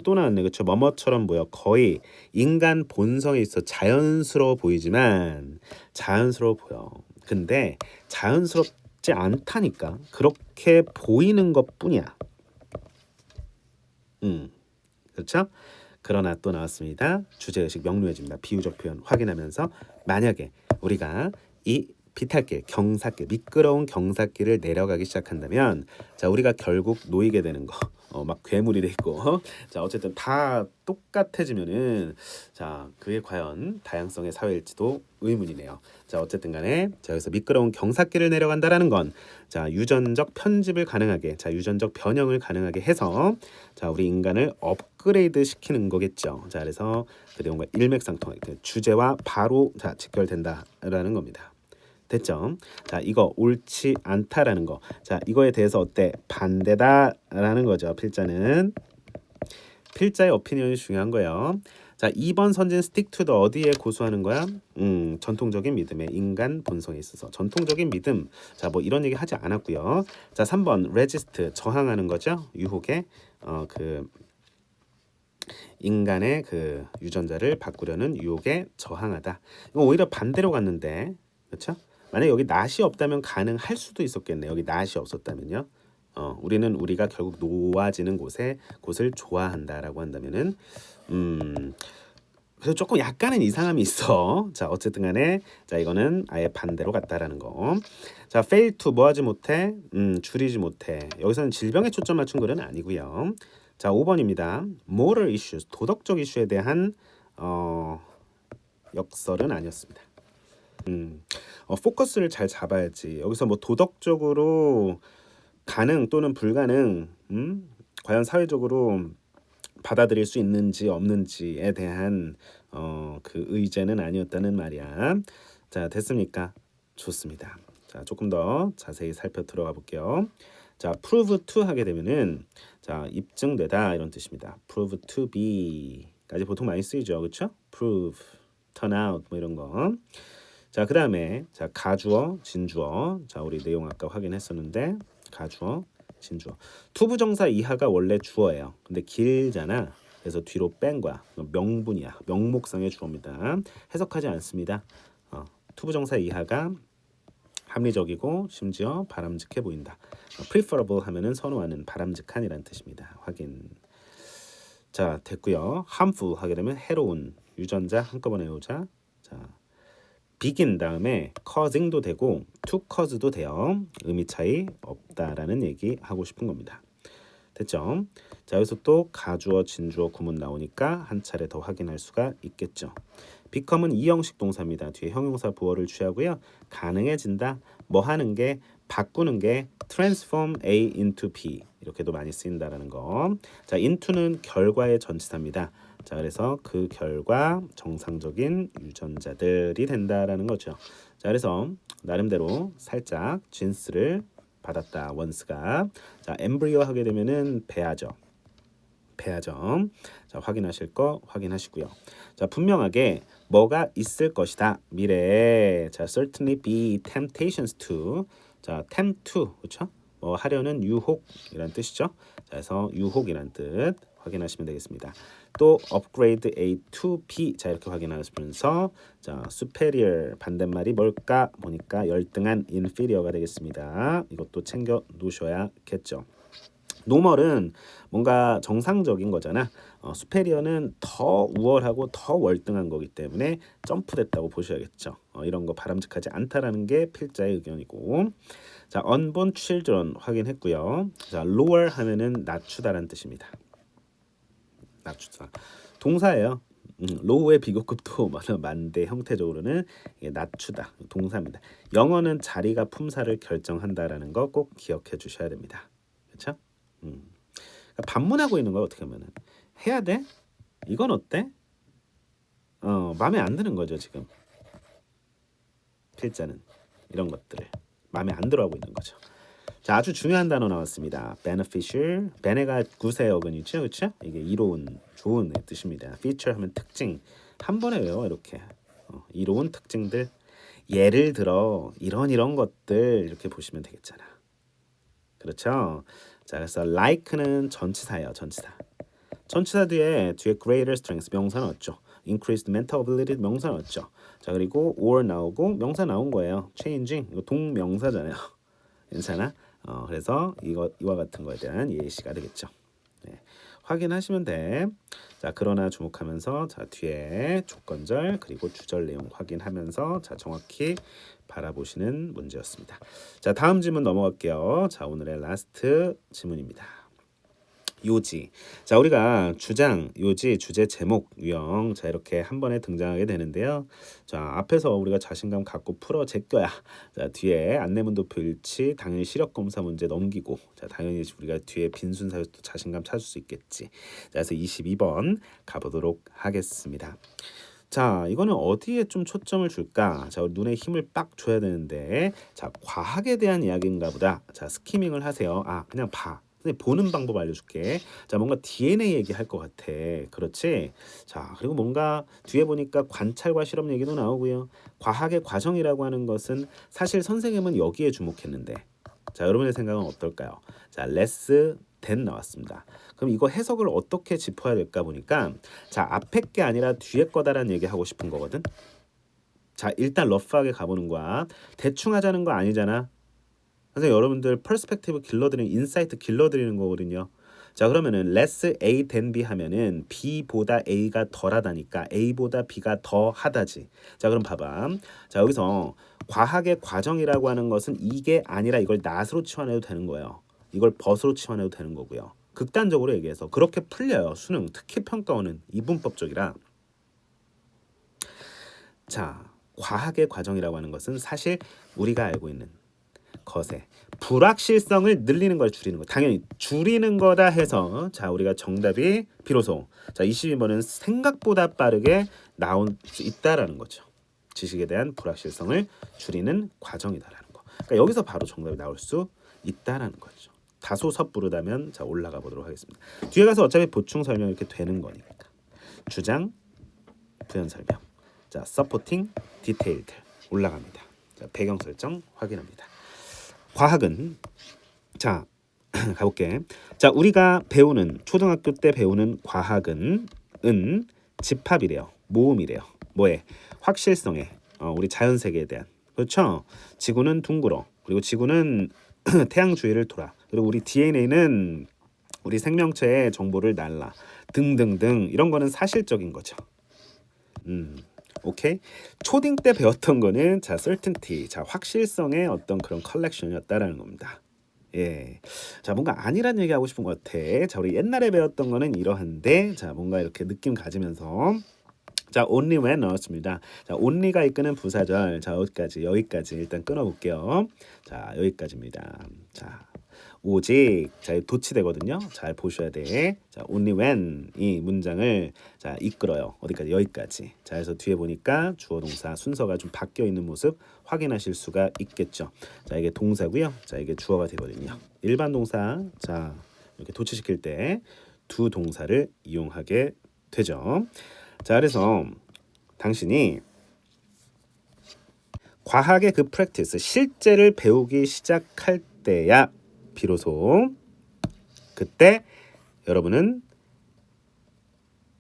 또 나왔네, 그렇죠? 뭐뭐처럼 보여. 거의 인간 본성에 있어 자연스러워 보이지만 자연스러워 보여. 근데 자연스럽지 않다니까. 그렇게 보이는 것뿐이야. 그렇죠? 그러나 또 나왔습니다. 주제의식 명료해집니다. 비유적 표현 확인하면서 만약에 우리가 이 비탈길, 경사길, 미끄러운 경사길을 내려가기 시작한다면 자, 우리가 결국 놓이게 되는 거. 막 괴물이 돼 있고. 자, 어쨌든 다 똑같아지면은 자, 그게 과연 다양성의 사회일지도 의문이네요. 자, 어쨌든 간에 자, 여기서 미끄러운 경사길을 내려간다라는 건 자, 유전적 편집을 가능하게, 자, 유전적 변형을 가능하게 해서 자, 우리 인간을 업그레이드 시키는 거겠죠. 자, 그래서 그 내용과 일맥상통하게 그 주제와 바로 자, 직결된다라는 겁니다. 됐죠? 자, 이거 옳지 않다라는 거. 자, 이거에 대해서 어때? 반대다라는 거죠. 필자의 오피니언이 중요한 거예요. 자, 2번 선진 stick to the 어디에 고수하는 거야? 전통적인 믿음의 인간 본성에 있어서 전통적인 믿음. 자, 뭐 이런 얘기 하지 않았고요. 자, 3번 resist 저항하는 거죠. 유혹에 그 인간의 그 유전자를 바꾸려는 유혹에 저항하다. 이거 오히려 반대로 갔는데, 그렇죠? 만약 여기 낫이 없다면 가능할 수도 있었겠네. 여기 낫이 없었다면요. 우리는 우리가 결국 놓아지는 곳을 좋아한다라고 한다면은 그래서 조금 약간은 이상함이 있어. 자, 어쨌든 간에 자, 이거는 아예 반대로 갔다라는 거. 자, fail to 뭐 하지 못해? 줄이지 못해. 여기서는 질병에 초점 맞춘 글은 아니고요. 자, 5번입니다. moral issues 도덕적 이슈에 대한 역설은 아니었습니다. 포커스를 잘 잡아야지. 여기서 뭐 도덕적으로 가능 또는 불가능, 과연 사회적으로 받아들일 수 있는지 없는지에 대한 그 의제는 아니었다는 말이야. 자, 됐습니까? 좋습니다. 자, 조금 더 자세히 살펴 들어가 볼게요. 자, prove to 하게 되면은 자, 입증되다 이런 뜻입니다. prove to be까지 보통 많이 쓰이죠, 그렇죠? prove, turn out 뭐 이런 거. 자, 그 다음에 자, 가주어, 진주어. 자, 우리 내용 아까 확인했었는데 가주어, 진주어. 투부정사 이하가 원래 주어예요. 근데 길잖아. 그래서 뒤로 뺀 거야. 명분이야. 명목상의 주어입니다. 해석하지 않습니다. 투부정사 이하가 합리적이고 심지어 바람직해 보인다. preferable 하면은 선호하는 바람직한이라는 뜻입니다. 확인. 자, 됐고요. harmful 하게 되면 해로운, 유전자 한꺼번에 외우자. 자, begin 다음에 causing도 되고 to cause도 돼요. 의미 차이 없다라는 얘기 하고 싶은 겁니다. 됐죠? 자, 여기서 또 가주어, 진주어, 구문 나오니까 한 차례 더 확인할 수가 있겠죠. become은 이형식 동사입니다. 뒤에 형용사 부어를 취하고요. 가능해진다. 뭐 하는 게, 바꾸는 게 transform A into B 이렇게도 많이 쓰인다라는 거. 자, into는 결과의 전치사입니다. 자, 그래서 그 결과 정상적인 유전자들이 된다라는 거죠. 자, 그래서 나름대로 살짝 진스를 받았다. 원스가. 자, 엠브리오 하게 되면은 배아죠. 배아죠. 자, 확인하실 거 확인하시고요. 자, 분명하게 뭐가 있을 것이다. 미래에. 자, certainly be temptations to. 자, tempt to. 그렇죠? 뭐 하려는 유혹이란 뜻이죠. 자, 그래서 유혹이란 뜻 확인하시면 되겠습니다. 또 upgrade A to B. 자, 이렇게 확인하시면서 자, superior 반대말이 뭘까 보니까 열등한 inferior가 되겠습니다. 이것도 챙겨 놓으셔야겠죠. 노멀은 뭔가 정상적인 거잖아. 수페리어는 더 우월하고 더 월등한 거기 때문에 점프됐다고 보셔야겠죠. 이런 거 바람직하지 않다라는 게 필자의 의견이고. 자, unborn children 확인했고요. 자, lower 하면은 낮추다라는 뜻입니다. 낮추다. 동사예요. low의 비교급도 많은데 형태적으로는 이게 낮추다 동사입니다. 영어는 자리가 품사를 결정한다라는 거 꼭 기억해 주셔야 됩니다. 그렇죠? 그러니까 반문하고 있는 거야. 어떻게 하면은 해야 돼? 이건 어때? 마음에 안 드는 거죠 지금. 필자는 이런 것들을 마음에 안 들어하고 있는 거죠. 자, 아주 중요한 단어 나왔습니다. beneficial. 베네가 구세 어근이죠, 그렇죠? 이게 이로운, 좋은 뜻입니다. feature 하면 특징. 한 번에 외워 이렇게. 이로운 특징들. 예를 들어 이런 것들 이렇게 보시면 되겠잖아. 그렇죠? 자, 그래서 like는 전치사예요, 전치사. 전치사 뒤에 greater strength 명사 넣었죠. increased mental ability 명사 넣었죠. 자, 그리고 or 나오고 명사 나온 거예요. changing 이거 동명사잖아요. 괜찮아? 그래서 이와 같은 거에 대한 예시가 되겠죠. 네, 확인하시면 돼. 자, 그러나 주목하면서 자, 뒤에 조건절 그리고 주절 내용 확인하면서 자, 정확히 바라보시는 문제였습니다. 자, 다음 질문 넘어갈게요. 자, 오늘의 라스트 질문입니다. 요지. 자, 우리가 주장, 요지, 주제, 제목, 유형 자, 이렇게 한 번에 등장하게 되는데요. 자, 앞에서 우리가 자신감 갖고 풀어 제껴야. 자, 뒤에 안내문도표 일치, 당연히 시력 검사 문제 넘기고. 자, 당연히 우리가 뒤에 빈 순서에서 또 자신감 찾을 수 있겠지. 자, 그래서 22번 가보도록 하겠습니다. 자, 이거는 어디에 좀 초점을 줄까? 자, 눈에 힘을 빡 줘야 되는데, 자, 과학에 대한 이야기인가 보다. 자, 스키밍을 하세요. 아, 그냥 봐. 근데 보는 방법 알려줄게. 자, 뭔가 DNA 얘기할 것 같아. 그렇지? 자, 그리고 뭔가 뒤에 보니까 관찰과 실험 얘기도 나오고요. 과학의 과정이라고 하는 것은 사실 선생님은 여기에 주목했는데, 자, 여러분의 생각은 어떨까요? 자, less than 나왔습니다. 그럼 이거 해석을 어떻게 짚어야 될까 보니까 자, 앞에 게 아니라 뒤에 거다라는 얘기 하고 싶은 거거든. 자, 일단 러프하게 가보는 거야. 대충 하자는 거 아니잖아. 선생님, 여러분들 퍼스펙티브 길러드리는 인사이트 길러드리는 거거든요. 자, 그러면은 less A than B 하면은 B보다 A가 덜하다니까 A보다 B가 더하다지. 자, 그럼 봐봐. 자, 여기서 과학의 과정이라고 하는 것은 이게 아니라 이걸 not으로 치환해도 되는 거예요. 이걸 but으로 치환해도 되는 거고요. 극단적으로 얘기해서 그렇게 풀려요. 수능, 특히 평가원은 이분법적이라. 자, 과학의 과정이라고 하는 것은 사실 우리가 알고 있는 것의 불확실성을 늘리는 걸 줄이는 거. 당연히 줄이는 거다 해서 자, 우리가 정답이 비로소 자, 22번은 생각보다 빠르게 나올 수 있다라는 거죠. 지식에 대한 불확실성을 줄이는 과정이다라는 거. 그러니까 여기서 바로 정답이 나올 수 있다라는 거죠. 다소 섣부르다면 자, 올라가 보도록 하겠습니다. 뒤에 가서 어차피 보충 설명 이렇게 되는 거니까. 주장, 부연 설명. 자, supporting, detailed 올라갑니다. 자, 배경 설정 확인합니다. 과학은 자, 가볼게. 자, 우리가 배우는 초등학교 때 배우는 과학은 집합이래요. 모음이래요. 뭐에? 확실성에. 우리 자연 세계에 대한. 그렇죠? 지구는 둥글어. 그리고 지구는 태양 주위를 돌아. 그리고 우리 DNA는 우리 생명체의 정보를 날라 등등등 이런 거는 사실적인 거죠. 오케이. 초딩 때 배웠던 거는 자 certainty, 자 확실성의 어떤 그런 컬렉션이었다라는 겁니다. 예, 자 뭔가 아니란 얘기 하고 싶은 것 같아. 자 우리 옛날에 배웠던 거는 이러한데, 자 뭔가 이렇게 느낌 가지면서 자 only when 넣었습니다. 자 only가 이끄는 부사절, 자 여기까지 일단 끊어볼게요. 자 여기까지입니다. 자 오직, 자 도치되거든요. 잘 보셔야 돼. 자 only when 이 문장을 자 이끌어요. 어디까지? 여기까지. 자 그래서 뒤에 보니까 주어 동사 순서가 좀 바뀌어 있는 모습 확인하실 수가 있겠죠. 자 이게 동사고요. 자 이게 주어가 되거든요. 일반 동사, 자 이렇게 도치시킬 때 두 동사를 이용하게 되죠. 자 그래서 당신이 과학의 그 프랙티스, 실제를 배우기 시작할 때야 비로소 그때 여러분은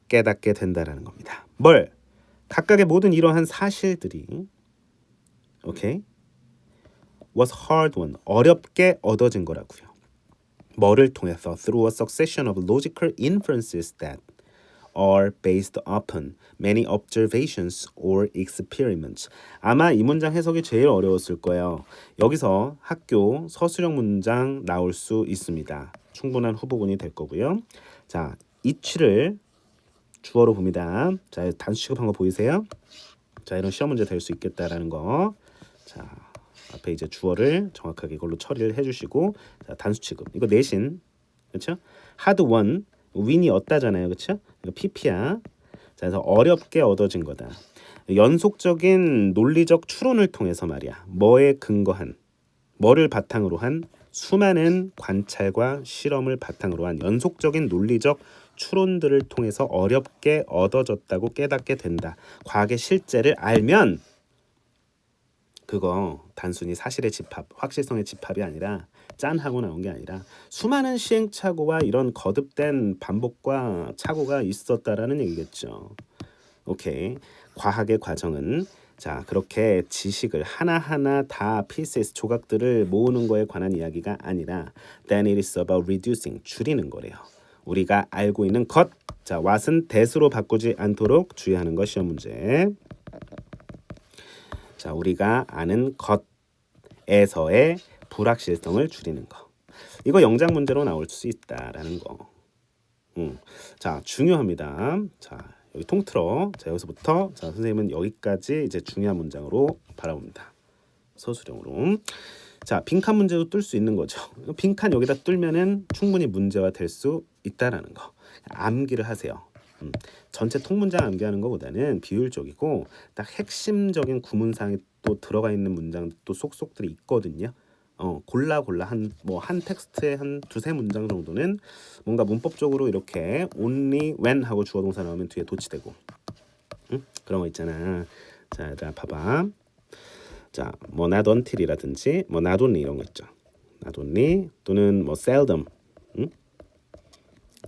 깨닫게 된다라는 겁니다. 뭘? 각각의 모든 이러한 사실들이 오케이? was hard won, 어렵게 얻어진 거라고요. 뭐를 통해서? through a succession of logical inferences that are based upon many observations or experiments. 아마 이 문장 해석이 제일 어려웠을 거예요. 여기서 학교 서술형 문장 나올 수 있습니다. 충분한 후보군이 될 거고요. 자, each를 주어로 봅니다. 자, 단수 취급한 거 보이세요? 자, 이런 시험 문제 될 수 있겠다라는 거. 자, 앞에 이제 주어를 정확하게 이걸로 처리를 해주시고, 자, 단수 취급. 이거 내신, 그렇죠? hard won, win이 얻다잖아요, 그렇죠? 이거 PP야. 자, 그래서 어렵게 얻어진 거다. 연속적인 논리적 추론을 통해서 말이야. 뭐에 근거한, 뭐를 바탕으로 한 수많은 관찰과 실험을 바탕으로 한 연속적인 논리적 추론들을 통해서 어렵게 얻어졌다고 깨닫게 된다. 과학의 실제를 알면 그거 단순히 사실의 집합, 확실성의 집합이 아니라 짠 하고 나온 게 아니라 수많은 시행착오와 이런 거듭된 반복과 착오가 있었다라는 얘기겠죠. 오케이. 과학의 과정은 자 그렇게 지식을 하나하나 다 pieces, 조각들을 모으는 거에 관한 이야기가 아니라 then it is about reducing, 줄이는 거래요. 우리가 알고 있는 것, 자 what은 that으로 바꾸지 않도록 주의하는 것 시험 문제. 자 우리가 아는 것에서의 불확실성을 줄이는 거. 이거 영장 문제로 나올 수 있다라는 거. 자 중요합니다. 자 여기 통틀어. 자 여기서부터 자 선생님은 여기까지 이제 중요한 문장으로 바라봅니다. 서술형으로. 자 빈칸 문제도 뜰 수 있는 거죠. 빈칸 여기다 뚫면은 충분히 문제화 될 수 있다라는 거. 암기를 하세요. 전체 통문장 암기하는 것보다는 비율적이고 딱 핵심적인 구문상이 또 들어가 있는 문장도 쏙쏙들이 있거든요. 골라 한 텍스트에 한 두세 문장 정도는 뭔가 문법적으로 이렇게 only when 하고 주어 동사 나오면 뒤에 도치되고 그런 거 있잖아. 자, 얘들아 봐봐. 자, 뭐 not until이라든지 뭐 not only 이런 거 있죠. not only 또는 뭐 seldom,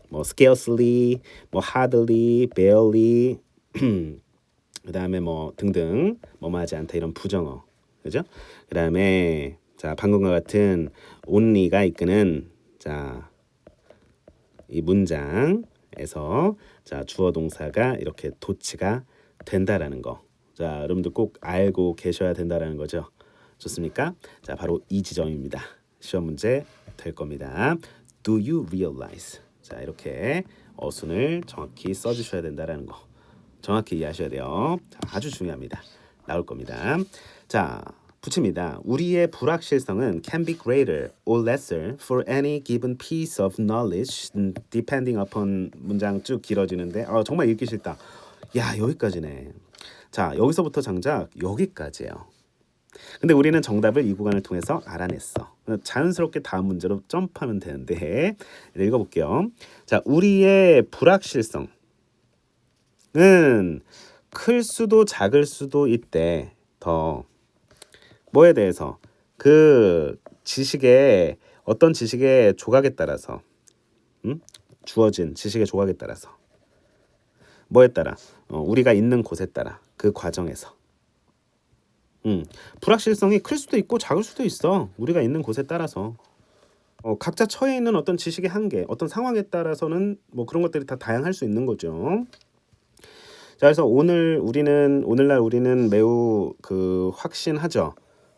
뭐 scarcely, 뭐 hardly, barely, 그다음에 뭐 등등 뭐뭐하지 않다 이런 부정어, 그죠? 그다음에 자 방금과 같은 only가 이끄는 자 이 문장에서 자 주어 동사가 이렇게 도치가 된다라는 거. 자 여러분들 꼭 알고 계셔야 된다라는 거죠. 좋습니까? 자 바로 이 지점입니다. 시험 문제 될 겁니다. Do you realize? 자 이렇게 어순을 정확히 써주셔야 된다라는 거. 정확히 이해하셔야 돼요. 자, 아주 중요합니다. 나올 겁니다. 자 붙입니다. 우리의 불확실성은 can be greater or lesser for any given piece of knowledge depending upon 문장 쭉 길어지는데 정말 읽기 싫다. 야 여기까지네. 자 여기서부터 장작 여기까지예요. 근데 우리는 정답을 이 구간을 통해서 알아냈어. 자연스럽게 다음 문제로 점프하면 되는데 읽어볼게요. 자 우리의 불확실성은 클 수도 작을 수도 있대. 더 뭐에 대해서 그 지식의 어떤 지식의 조각에 따라서 주어진 지식의 조각에 따라서 뭐에 따라 우리가 있는 곳에 따라 그 과정에서 불확실성이 클 수도 있고 작을 수도 있어. 우리가 있는 곳에 따라서 각자 처해 있는 어떤 지식의 한계, 어떤 상황에 따라서는 뭐 그런 것들이 다 다양할 수 있는 거죠. 자, 그래서 오늘날 우리는 매우 확신하죠.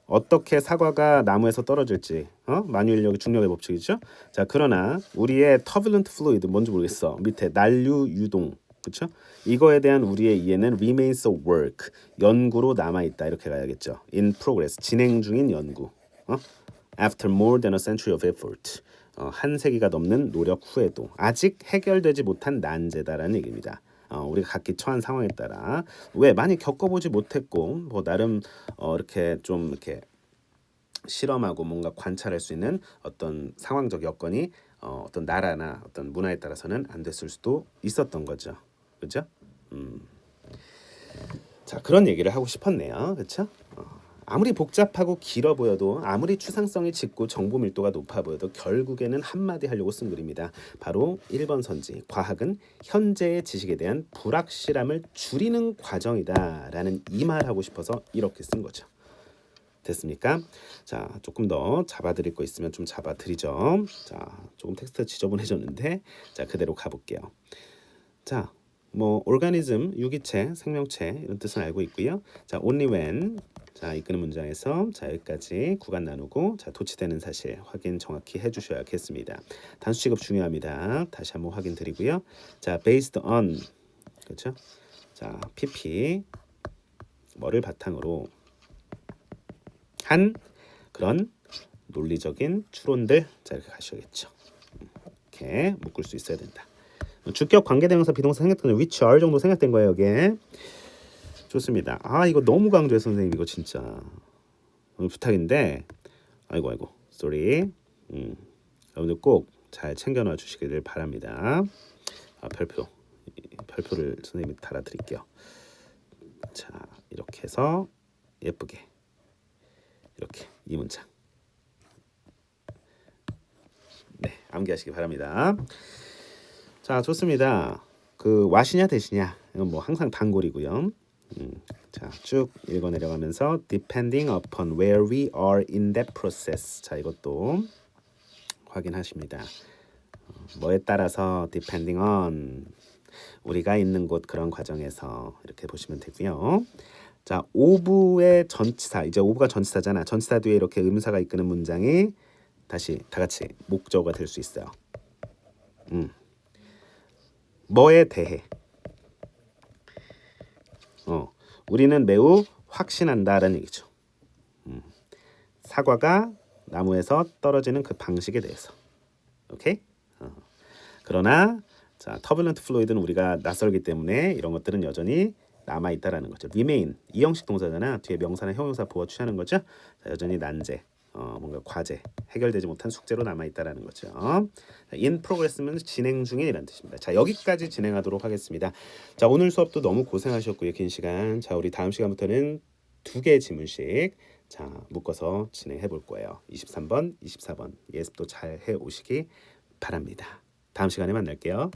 어떻게 사과가 나무에서 떨어질지, 만유인력의 중력의 법칙이죠. 자, 그러나 우리의 turbulent fluid 뭔지 모르겠어. 밑에 난류 유동, 그렇죠? 이거에 대한 우리의 이해는 remains a work, 연구로 남아 있다 이렇게 가야겠죠. in progress, 진행 중인 연구. After more than a century of effort, 한 세기가 넘는 노력 후에도 아직 해결되지 못한 난제다라는 얘기입니다. 우리가 각기 처한 상황에 따라 왜 많이 겪어보지 못했고 뭐 나름 이렇게 좀 이렇게 실험하고 뭔가 관찰할 수 있는 어떤 상황적 여건이 어떤 나라나 어떤 문화에 따라서는 안 됐을 수도 있었던 거죠. 그렇죠? 자, 그런 얘기를 하고 싶었네요. 그렇죠? 아무리 복잡하고 길어 보여도 아무리 추상성이 짙고 정보 밀도가 높아 보여도 결국에는 한마디 하려고 쓴 글입니다. 바로 1번 선지. 과학은 현재의 지식에 대한 불확실함을 줄이는 과정이다라는 이 말하고 싶어서 이렇게 쓴 거죠. 됐습니까? 자, 조금 더 잡아드릴 거 있으면 좀 잡아드리죠. 자, 조금 텍스트 지저분해졌는데 자, 그대로 가볼게요. 자, 뭐 organism, 유기체, 생명체 이런 뜻은 알고 있고요. 자, only when 자, 이끄는 문장에서 자, 여기까지 구간 나누고 자, 도치되는 사실 확인 정확히 해주셔야겠습니다. 단수 취급 중요합니다. 다시 한번 확인 드리고요. 자, based on 그렇죠? 자, PP 뭐를 바탕으로 한 그런 논리적인 추론들 자, 이렇게 가셔야겠죠. 이렇게 묶을 수 있어야 된다. 주격 관계대명사 비동사 생략된 which are 정도 생략된 거예요. 여기에 좋습니다. 이거 너무 강조해 선생님 이거 진짜 부탁인데 아이고 sorry. 여러분들 꼭 잘 챙겨놔 주시기를 바랍니다. 별표를 선생님이 달아드릴게요. 자, 이렇게 해서 예쁘게 이렇게 이 문장 네 암기하시기 바랍니다. 자, 좋습니다. 와시냐 대시냐 이건 뭐 항상 단골이고요. 자, 쭉 읽어 내려가면서 depending upon where we are in that process. 자, 이것도 확인하십니다. 뭐에 따라서 depending on 우리가 있는 곳 그런 과정에서 이렇게 보시면 되고요. 자, of의 전치사 이제 of가 전치사잖아. 전치사 뒤에 이렇게 의문사가 이끄는 문장이 다시 다 같이 목적어가 될 수 있어요. 뭐에 대해 우리는 매우 확신한다라는 얘기죠. 사과가 나무에서 떨어지는 그 방식에 대해서. 오케이? 그러나 자, turbulent fluid는 우리가 낯설기 때문에 이런 것들은 여전히 남아 있다라는 거죠. remain 이 형식 동사잖아. 뒤에 명사나 형용사 보어 취하는 거죠. 자, 여전히 난제, 뭔가 과제, 해결되지 못한 숙제로 남아 있다라는 거죠. in progress면 진행 중이라는 뜻입니다. 자, 여기까지 진행하도록 하겠습니다. 자, 오늘 수업도 너무 고생하셨고요. 긴 시간. 자, 우리 다음 시간부터는 2개의 지문씩 자, 묶어서 진행해 볼 거예요. 23번, 24번 예습도 잘 해 오시기 바랍니다. 다음 시간에 만날게요.